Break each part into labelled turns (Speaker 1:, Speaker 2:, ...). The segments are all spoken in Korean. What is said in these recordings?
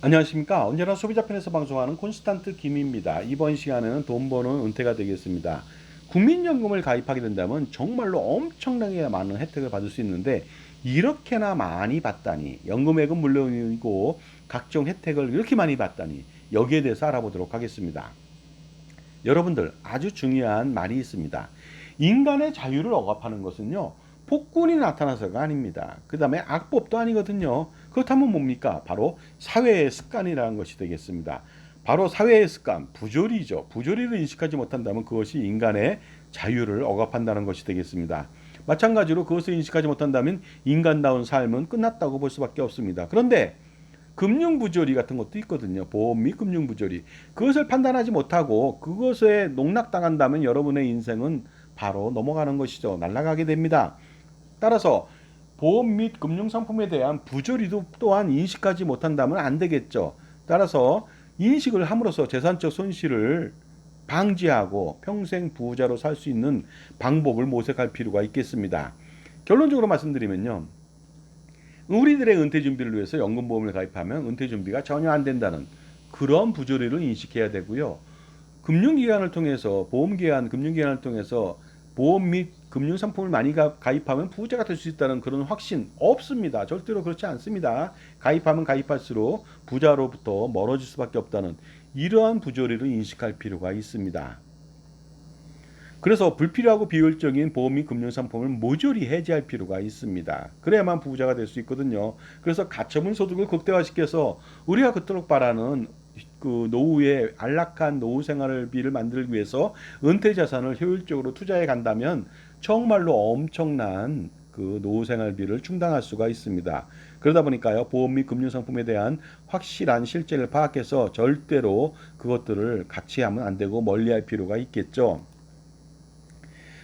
Speaker 1: 안녕하십니까. 언제나 소비자편에서 방송하는 콘스탄트 김입니다. 이번 시간에는 돈 버는 은퇴가 되겠습니다. 국민연금을 가입하게 된다면 정말로 엄청나게 많은 혜택을 받을 수 있는데 이렇게나 많이 받다니, 연금액은 물론이고 각종 혜택을 이렇게 많이 받다니, 여기에 대해서 알아보도록 하겠습니다. 여러분들, 아주 중요한 말이 있습니다. 인간의 자유를 억압하는 것은요, 폭군이 나타나서가 아닙니다. 그 다음에 악법도 아니거든요. 그렇다면 뭡니까? 바로 사회의 습관이라는 것이 되겠습니다. 바로 사회의 습관, 부조리죠. 부조리를 인식하지 못한다면 그것이 인간의 자유를 억압한다는 것이 되겠습니다. 마찬가지로 그것을 인식하지 못한다면 인간다운 삶은 끝났다고 볼 수밖에 없습니다. 그런데 금융부조리 같은 것도 있거든요. 보험 및 금융부조리. 그것을 판단하지 못하고 그것에 농락당한다면 여러분의 인생은 바로 넘어가는 것이죠. 날아가게 됩니다. 따라서 보험 및 금융상품에 대한 부조리도 또한 인식하지 못한다면 안 되겠죠. 따라서 인식을 함으로써 재산적 손실을 방지하고 평생 부자로 살 수 있는 방법을 모색할 필요가 있겠습니다. 결론적으로 말씀드리면요. 우리들의 은퇴 준비를 위해서 연금보험을 가입하면 은퇴 준비가 전혀 안 된다는 그런 부조리를 인식해야 되고요. 금융기관을 통해서 보험기관, 금융기관을 통해서 보험 및 금융상품을 많이 가입하면 부자가 될 수 있다는 그런 확신 없습니다. 절대로 그렇지 않습니다. 가입하면 가입할수록 부자로부터 멀어질 수밖에 없다는 이러한 부조리를 인식할 필요가 있습니다. 그래서 불필요하고 비효율적인 보험 및 금융상품을 모조리 해지할 필요가 있습니다. 그래야만 부자가 될 수 있거든요. 그래서 가처분 소득을 극대화시켜서 우리가 그토록 바라는 그 노후의 안락한 노후 생활비를 만들기 위해서 은퇴 자산을 효율적으로 투자해 간다면 정말로 엄청난 그 노후 생활비를 충당할 수가 있습니다. 그러다 보니까요, 보험 및 금융 상품에 대한 확실한 실제를 파악해서 절대로 그것들을 같이 하면 안 되고 멀리할 필요가 있겠죠.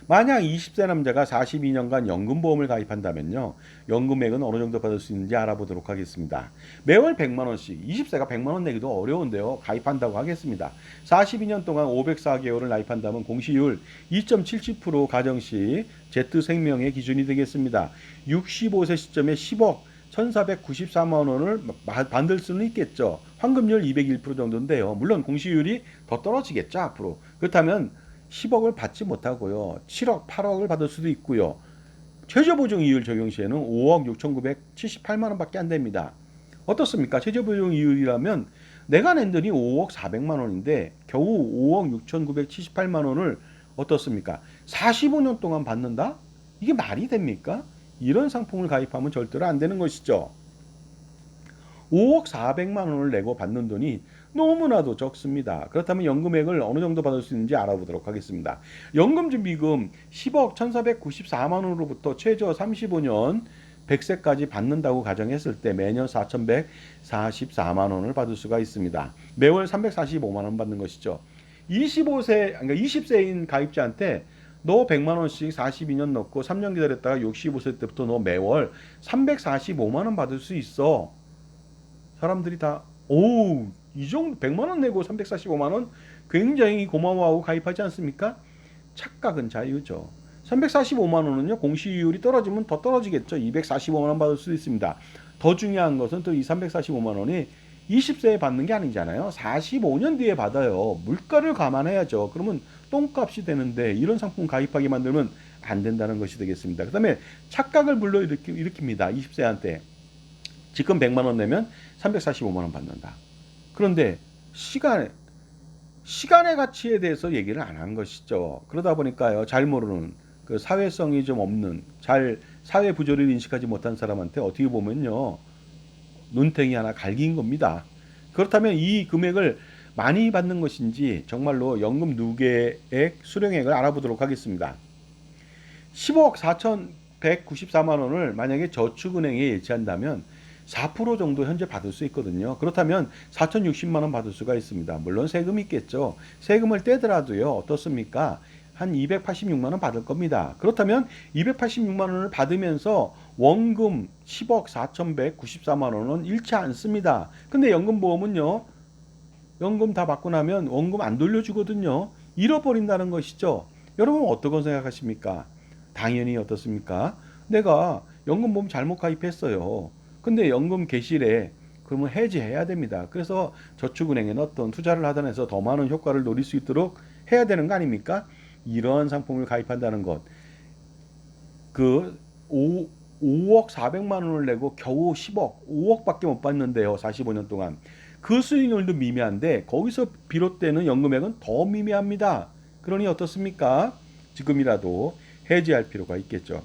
Speaker 1: 만약 20세 남자가 42년간 연금보험을 가입한다면요. 연금액은 어느 정도 받을 수 있는지 알아보도록 하겠습니다. 매월 100만 원씩, 20세가 100만 원 내기도 어려운데요. 가입한다고 하겠습니다. 42년 동안 504개월을 가입한다면 공시율 2.77% 가정시 Z생명의 기준이 되겠습니다. 65세 시점에 10억 1,494만 원을 만들 수는 있겠죠. 환급률 201% 정도인데요. 물론 공시율이 더 떨어지겠죠, 앞으로. 그렇다면 10억을 받지 못하고요. 7억, 8억을 받을 수도 있고요. 최저보증 이율 적용 시에는 5억 6,978만 원밖에 안 됩니다. 어떻습니까? 최저보증 이율이라면 내가 낸 돈이 5억 400만 원인데 겨우 5억 6,978만 원을 어떻습니까? 45년 동안 받는다? 이게 말이 됩니까? 이런 상품을 가입하면 절대로 안 되는 것이죠. 5억 400만 원을 내고 받는 돈이 너무나도 적습니다. 그렇다면 연금액을 어느 정도 받을 수 있는지 알아보도록 하겠습니다. 연금준비금 10억 1,494만 원으로부터 최저 35년 100세까지 받는다고 가정했을 때 매년 4,144만 원을 받을 수가 있습니다. 매월 345만 원 받는 것이죠. 25세, 그러니까 20세인 가입자한테 너 100만 원씩 42년 넣고 3년 기다렸다가 65세 때부터 너 매월 345만 원 받을 수 있어. 사람들이 다, 오, 이 정도 100만 원 내고 345만 원 굉장히 고마워하고 가입하지 않습니까? 착각은 자유죠. 345만 원은요, 공시이율이 떨어지면 더 떨어지겠죠. 245만 원 받을 수 있습니다. 더 중요한 것은 또 이 345만 원이 20세에 받는 게 아니잖아요. 45년 뒤에 받아요. 물가를 감안해야죠. 그러면 똥값이 되는데 이런 상품 가입하게 만들면 안 된다는 것이 되겠습니다. 그 다음에 착각을 불러일으킵니다. 20세한테. 지금 100만 원 내면 345만 원 받는다. 그런데 시간의 가치에 대해서 얘기를 안 한 것이죠. 그러다 보니까요, 잘 모르는 그 사회성이 좀 없는 사회 부조리를 인식하지 못한 사람한테 어떻게 보면요, 눈탱이 하나 갈긴 겁니다. 그렇다면 이 금액을 많이 받는 것인지 정말로 연금 누계액 수령액을 알아보도록 하겠습니다. 10억 4,194만 원을 만약에 저축은행에 예치한다면 4% 정도 현재 받을 수 있거든요. 그렇다면 4,060만 원 받을 수가 있습니다. 물론 세금이 있겠죠. 세금을 떼더라도요. 어떻습니까? 한 286만 원 받을 겁니다. 그렇다면 286만 원을 받으면서 원금 10억 4,194만 원은 잃지 않습니다. 근데 연금보험은요. 연금 다 받고 나면 원금 안 돌려주거든요. 잃어버린다는 것이죠. 여러분 어떻게 생각하십니까? 당연히 어떻습니까? 내가 연금보험 잘못 가입했어요. 근데 연금 개실에 그러면 해지해야 됩니다. 그래서 저축은행에 넣었던 투자를 하던 해서 더 많은 효과를 노릴 수 있도록 해야 되는 거 아닙니까? 이런 상품을 가입한다는 것. 그 5억 400만 원을 내고 겨우 10억, 5억밖에 못 받는데요. 45년 동안. 그 수익률도 미미한데 거기서 비롯되는 연금액은 더 미미합니다. 그러니 어떻습니까? 지금이라도 해지할 필요가 있겠죠.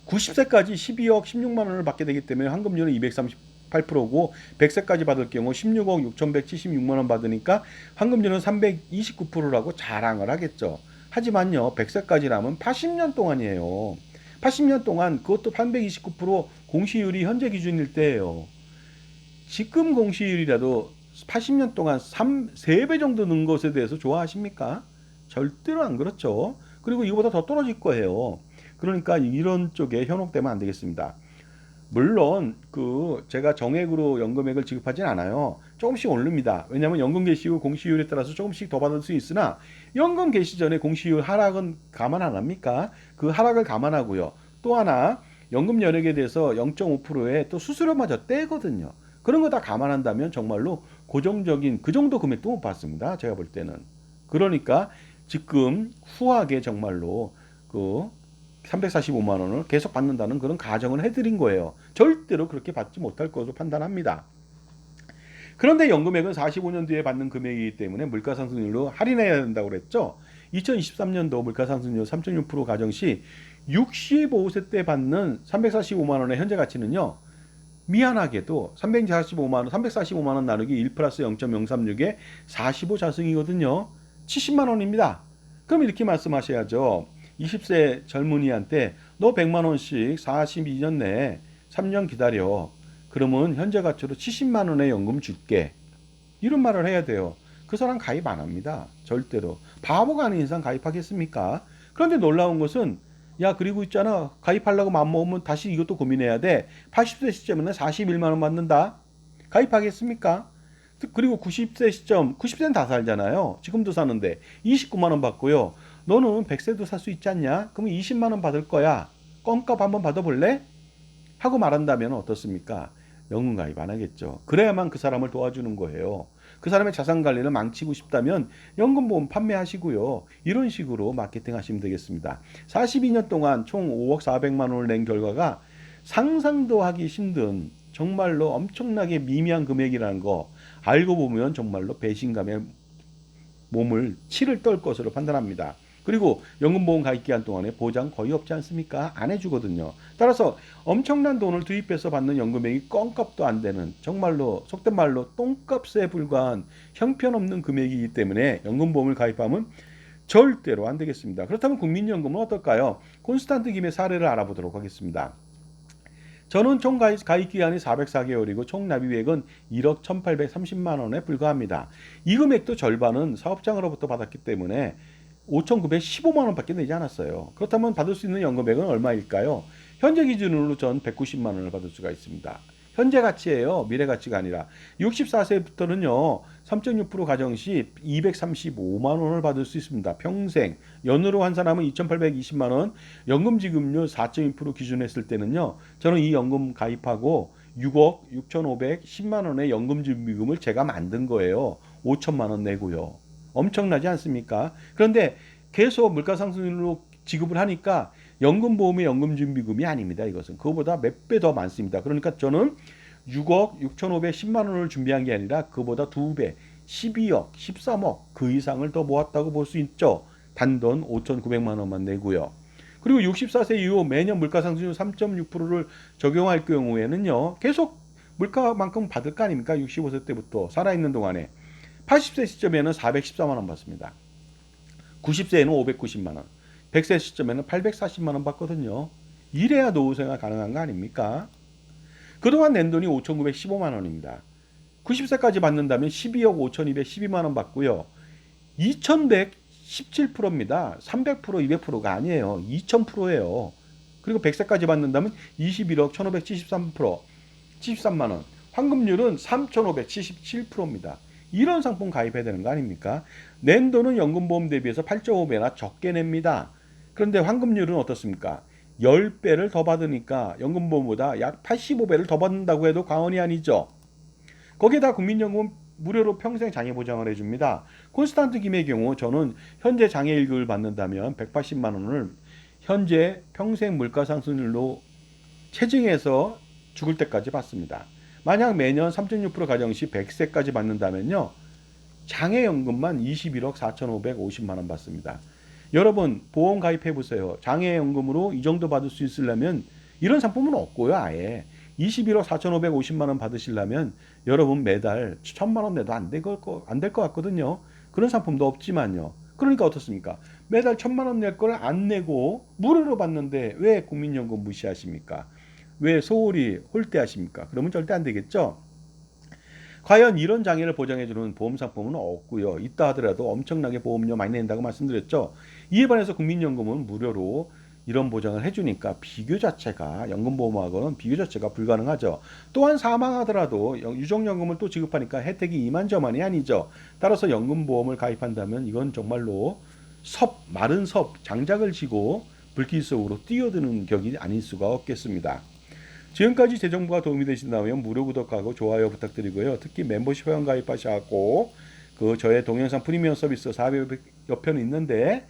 Speaker 1: 90세까지 12억 16만 원을 받게 되기 때문에 환급률은 238%고 100세까지 받을 경우 16억 6,176만 원 받으니까 환급률은 329%라고 자랑을 하겠죠. 하지만요, 100세까지라면 80년 동안이에요. 80년 동안 그것도 329% 공시율이 현재 기준일 때예요. 지금 공시율이라도 80년 동안 3배 정도 는 것에 대해서 좋아하십니까? 절대로 안 그렇죠. 그리고 이거보다 더 떨어질 거예요. 그러니까 이런 쪽에 현혹되면 안 되겠습니다. 물론 제가 정액으로 연금액을 지급하진 않아요. 조금씩 오릅니다. 왜냐하면 연금 개시 후 공시율에 따라서 조금씩 더 받을 수 있으나 연금 개시 전에 공시율 하락은 감안 안 합니까? 그 하락을 감안하고요. 또 하나 연금 연액에 대해서 0.5%의 또 수수료마저 떼거든요. 그런 거 다 감안한다면 정말로 고정적인 그 정도 금액도 못 받습니다. 제가 볼 때는. 그러니까 지금 후하게 정말로 345만 원을 계속 받는다는 그런 가정을 해드린 거예요. 절대로 그렇게 받지 못할 것으로 판단합니다. 그런데 연금액은 45년 뒤에 받는 금액이기 때문에 물가상승률로 할인해야 된다고 그랬죠. 2023년도 물가상승률 3.6% 가정 시 65세 때 받는 345만 원의 현재 가치는요. 미안하게도 345만 원 나누기 1 플러스 0.036에 45 자승이거든요. 70만 원입니다. 그럼 이렇게 말씀하셔야죠. 20세 젊은이한테 너 100만 원씩 42년 내에 3년 기다려. 그러면 현재 가치로 70만 원의 연금 줄게. 이런 말을 해야 돼요. 그 사람 가입 안 합니다. 절대로. 바보가 아닌 이상 가입하겠습니까? 그런데 놀라운 것은 야 그리고 있잖아. 가입하려고 마음먹으면 다시 이것도 고민해야 돼. 80세 시점에는 41만 원 받는다. 가입하겠습니까? 그리고 90세 시점, 90세는 다 살잖아요. 지금도 사는데 29만 원 받고요. 너는 100세도 살 수 있지 않냐? 그러면 20만 원 받을 거야. 껌값 한번 받아볼래? 하고 말한다면 어떻습니까? 연금 가입 안 하겠죠. 그래야만 그 사람을 도와주는 거예요. 그 사람의 자산 관리를 망치고 싶다면 연금보험 판매하시고요. 이런 식으로 마케팅 하시면 되겠습니다. 42년 동안 총 5억 400만 원을 낸 결과가 상상도 하기 힘든 정말로 엄청나게 미미한 금액이라는 거 알고 보면 정말로 배신감에 몸을 치를 떨 것으로 판단합니다. 그리고 연금보험 가입 기간 동안에 보장 거의 없지 않습니까? 안 해주거든요. 따라서 엄청난 돈을 투입해서 받는 연금액이 껌값도 안 되는 정말로 속된 말로 똥값에 불과한 형편없는 금액이기 때문에 연금보험을 가입하면 절대로 안 되겠습니다. 그렇다면 국민연금은 어떨까요? 콘스탄트 김의 사례를 알아보도록 하겠습니다. 저는 총 가입 기간이 404개월이고 총 납입액은 1억 1,830만 원에 불과합니다. 이 금액도 절반은 사업장으로부터 받았기 때문에 5,915만 원밖에 내지 않았어요. 그렇다면 받을 수 있는 연금액은 얼마일까요? 현재 기준으로 전 190만 원을 받을 수가 있습니다. 현재 가치예요. 미래 가치가 아니라. 64세부터는요. 3.6% 가정 시 235만 원을 받을 수 있습니다. 평생. 연으로 환산하면 2,820만 원. 연금 지급률 4.2% 기준 했을 때는요. 저는 이 연금 가입하고 6억 6,510만 원의 연금 준비금을 제가 만든 거예요. 5천만 원 내고요. 엄청나지 않습니까? 그런데 계속 물가상승률로 지급을 하니까 연금보험의 연금준비금이 아닙니다. 이것은 그거보다 몇 배 더 많습니다. 그러니까 저는 6억 6,510만 원을 준비한 게 아니라 그보다 2배 12억 13억 그 이상을 더 모았다고 볼 수 있죠. 단돈 5,900만 원만 내고요. 그리고 64세 이후 매년 물가상승률 3.6%를 적용할 경우에는요. 계속 물가만큼 받을 거 아닙니까? 65세 때부터 살아있는 동안에 80세 시점에는 414만 원 받습니다. 90세에는 590만 원. 100세 시점에는 840만 원 받거든요. 이래야 노후생활 가능한 거 아닙니까? 그동안 낸 돈이 5,915만 원입니다. 90세까지 받는다면 12억 5,212만 원 받고요. 2,117%입니다. 300% 200%가 아니에요. 2,000%예요. 그리고 100세까지 받는다면 21억 1,573%, 73만 원. 환급률은 3,577%입니다. 이런 상품 가입해야 되는 거 아닙니까? 낸 돈은 연금보험 대비해서 8.5배나 적게 냅니다. 그런데 환급률은 어떻습니까? 10배를 더 받으니까 연금보험보다 약 85배를 더 받는다고 해도 과언이 아니죠. 거기에다 국민연금은 무료로 평생 장애 보장을 해줍니다. 콘스탄트 김의 경우 저는 현재 장애 1급을 받는다면 180만 원을 현재 평생 물가 상승률로 체증해서 죽을 때까지 받습니다. 만약 매년 3.6% 가정 시 100세까지 받는다면요. 장애연금만 21억 4,550만 원 받습니다. 여러분 보험 가입해 보세요. 장애연금으로 이 정도 받을 수 있으려면 이런 상품은 없고요. 아예 21억 4,550만 원 받으시려면 여러분 매달 1,000만 원 내도 안 될 것 같거든요. 그런 상품도 없지만요. 그러니까 어떻습니까? 매달 1,000만 원 낼 걸 안 내고 무료로 받는데 왜 국민연금 무시하십니까? 왜 소홀히 홀대하십니까? 그러면 절대 안 되겠죠. 과연 이런 장애를 보장해주는 보험 상품은 없고요. 있다 하더라도 엄청나게 보험료 많이 낸다고 말씀드렸죠. 이에 반해서 국민연금은 무료로 이런 보장을 해주니까 비교 자체가 연금보험하고는 비교 자체가 불가능하죠. 또한 사망하더라도 유족연금을 또 지급하니까 혜택이 이만저만이 아니죠. 따라서 연금보험을 가입한다면 이건 정말로 마른 섭, 장작을 지고 불길 속으로 뛰어드는 격이 아닐 수가 없겠습니다. 지금까지 제 정보가 도움이 되신다면 무료 구독하고 좋아요 부탁드리고요. 특히 멤버십 회원 가입하셔갖고 저의 동영상 프리미엄 서비스 400여 편 있는데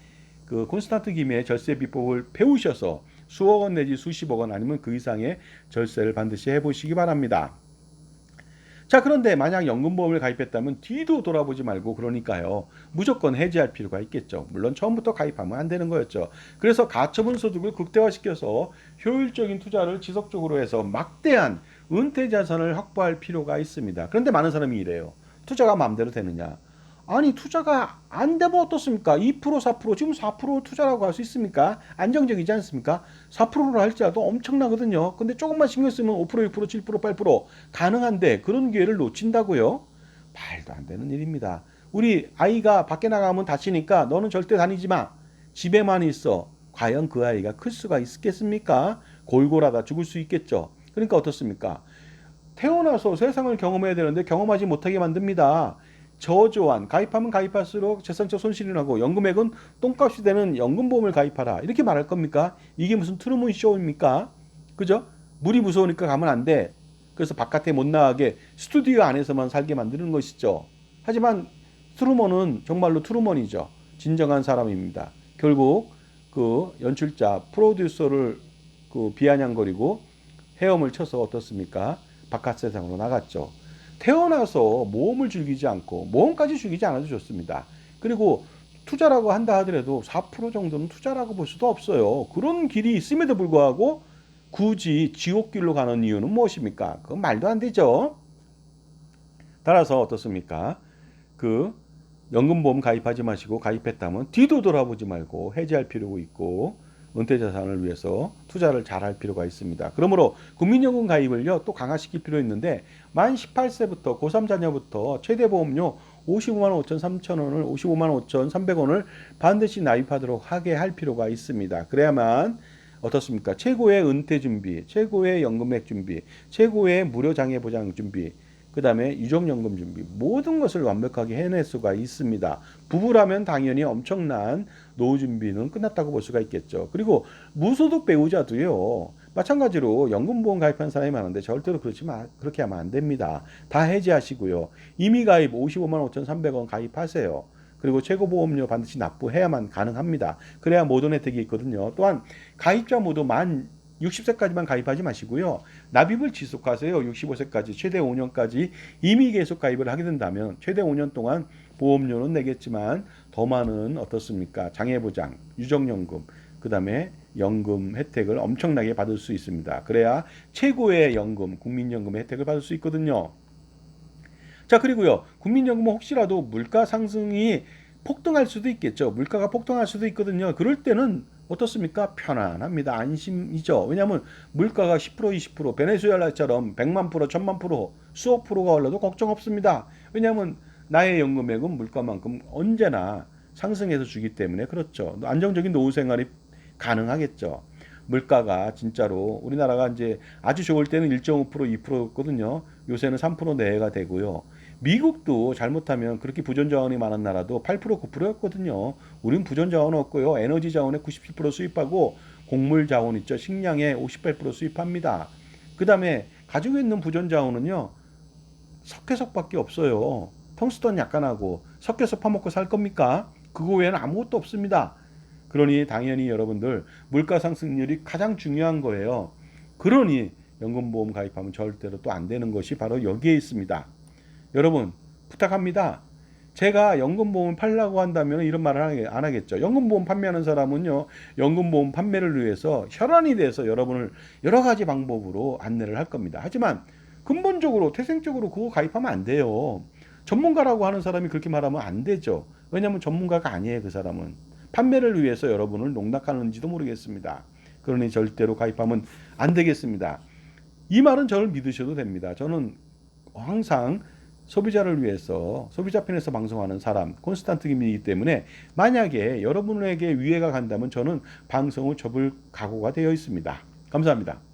Speaker 1: 콘스탄트 김의 절세 비법을 배우셔서 수억 원 내지 수십억 원 아니면 그 이상의 절세를 반드시 해보시기 바랍니다. 자, 그런데 만약 연금보험을 가입했다면 뒤도 돌아보지 말고 그러니까요. 무조건 해지할 필요가 있겠죠. 물론 처음부터 가입하면 안 되는 거였죠. 그래서 가처분 소득을 극대화시켜서 효율적인 투자를 지속적으로 해서 막대한 은퇴 자산을 확보할 필요가 있습니다. 그런데 많은 사람이 이래요. 투자가 마음대로 되느냐? 아니 투자가 안 되면 어떻습니까? 2% 4% 지금 4% 투자라고 할 수 있습니까? 안정적이지 않습니까? 4%로 할지라도 엄청나거든요. 근데 조금만 신경 쓰면 5% 6% 7% 8% 가능한데 그런 기회를 놓친다고요? 말도 안 되는 일입니다. 우리 아이가 밖에 나가면 다치니까 너는 절대 다니지 마. 집에만 있어. 과연 그 아이가 클 수가 있겠습니까? 골골하다 죽을 수 있겠죠. 그러니까 어떻습니까? 태어나서 세상을 경험해야 되는데 경험하지 못하게 만듭니다. 저조한 가입하면 가입할수록 재산적 손실이 나고 연금액은 똥값이 되는 연금보험을 가입하라 이렇게 말할 겁니까? 이게 무슨 트루먼 쇼입니까? 그죠? 물이 무서우니까 가면 안 돼. 그래서 바깥에 못 나가게 스튜디오 안에서만 살게 만드는 것이죠. 하지만 트루먼은 정말로 트루먼이죠. 진정한 사람입니다. 결국 연출자 프로듀서를 비아냥거리고 헤엄을 쳐서 어떻습니까? 바깥 세상으로 나갔죠. 태어나서 모험을 즐기지 않고 모험까지 즐기지 않아도 좋습니다. 그리고 투자라고 한다 하더라도 4% 정도는 투자라고 볼 수도 없어요. 그런 길이 있음에도 불구하고 굳이 지옥길로 가는 이유는 무엇입니까? 그건 말도 안 되죠. 따라서 어떻습니까? 연금보험 가입하지 마시고 가입했다면 뒤도 돌아보지 말고 해지할 필요가 있고 은퇴자산을 위해서 투자를 잘할 필요가 있습니다. 그러므로 국민연금 가입을요 또 강화시킬 필요 있는데 만 18세부터 고3 자녀부터 최대 보험료 55만 5천 3천 원을 55만 5천 300원을 반드시 납입하도록 하게 할 필요가 있습니다. 그래야만 어떻습니까? 최고의 은퇴 준비, 최고의 연금액 준비, 최고의 무료 장애 보장 준비, 그 다음에 유족연금 준비 모든 것을 완벽하게 해낼 수가 있습니다. 부부라면 당연히 엄청난 노후 준비는 끝났다고 볼 수가 있겠죠. 그리고 무소득 배우자도요. 마찬가지로 연금보험 가입한 사람이 많은데 절대로 그렇게 하면 안 됩니다. 다 해지하시고요. 이미 가입 55만 5,300원 가입하세요. 그리고 최고보험료 반드시 납부해야만 가능합니다. 그래야 모든 혜택이 있거든요. 또한 가입자 모두 만 60세까지만 가입하지 마시고요. 납입을 지속하세요. 65세까지 최대 5년까지 이미 계속 가입을 하게 된다면 최대 5년 동안 보험료는 내겠지만 더 많은 어떻습니까? 장애보장, 유족연금, 그 다음에 연금 혜택을 엄청나게 받을 수 있습니다. 그래야 최고의 연금, 국민연금 혜택을 받을 수 있거든요. 자, 그리고요. 국민연금은 혹시라도 물가 상승이 폭등할 수도 있겠죠. 물가가 폭등할 수도 있거든요. 그럴 때는 어떻습니까? 편안합니다. 안심이죠. 왜냐하면 물가가 10% 20% 베네수엘라처럼 100만 프로 1000만 프로 수억 프로가 올라도 걱정 없습니다. 왜냐하면 나의 연금액은 물가만큼 언제나 상승해서 주기 때문에 그렇죠. 안정적인 노후 생활이 가능하겠죠. 물가가 진짜로 우리나라가 이제 아주 좋을 때는 1.5% 2%였거든요. 요새는 3% 내외가 되고요. 미국도 잘못하면 그렇게 부전 자원이 많은 나라도 8% 9%였거든요. 우린 부전 자원 없고요. 에너지 자원의 97% 수입하고 곡물 자원 있죠. 식량의 58% 수입합니다. 그 다음에 가지고 있는 부전 자원은요. 석회석밖에 없어요. 텅스턴 약간하고 석회석 파먹고 살 겁니까? 그거 외에는 아무것도 없습니다. 그러니 당연히 여러분들 물가 상승률이 가장 중요한 거예요. 그러니 연금보험 가입하면 절대로 또 안 되는 것이 바로 여기에 있습니다. 여러분 부탁합니다. 제가 연금보험 팔려고 한다면 이런 말을 안 하겠죠. 연금보험 판매하는 사람은요, 연금보험 판매를 위해서 혈안이 돼서 여러분을 여러 가지 방법으로 안내를 할 겁니다. 하지만 근본적으로 태생적으로 그거 가입하면 안 돼요. 전문가라고 하는 사람이 그렇게 말하면 안 되죠. 왜냐하면 전문가가 아니에요. 그 사람은 판매를 위해서 여러분을 농락하는지도 모르겠습니다. 그러니 절대로 가입하면 안 되겠습니다. 이 말은 저를 믿으셔도 됩니다. 저는 항상 소비자를 위해서 소비자 편에서 방송하는 사람 콘스탄트 김이기 때문에 만약에 여러분에게 위해가 간다면 저는 방송을 접을 각오가 되어 있습니다. 감사합니다.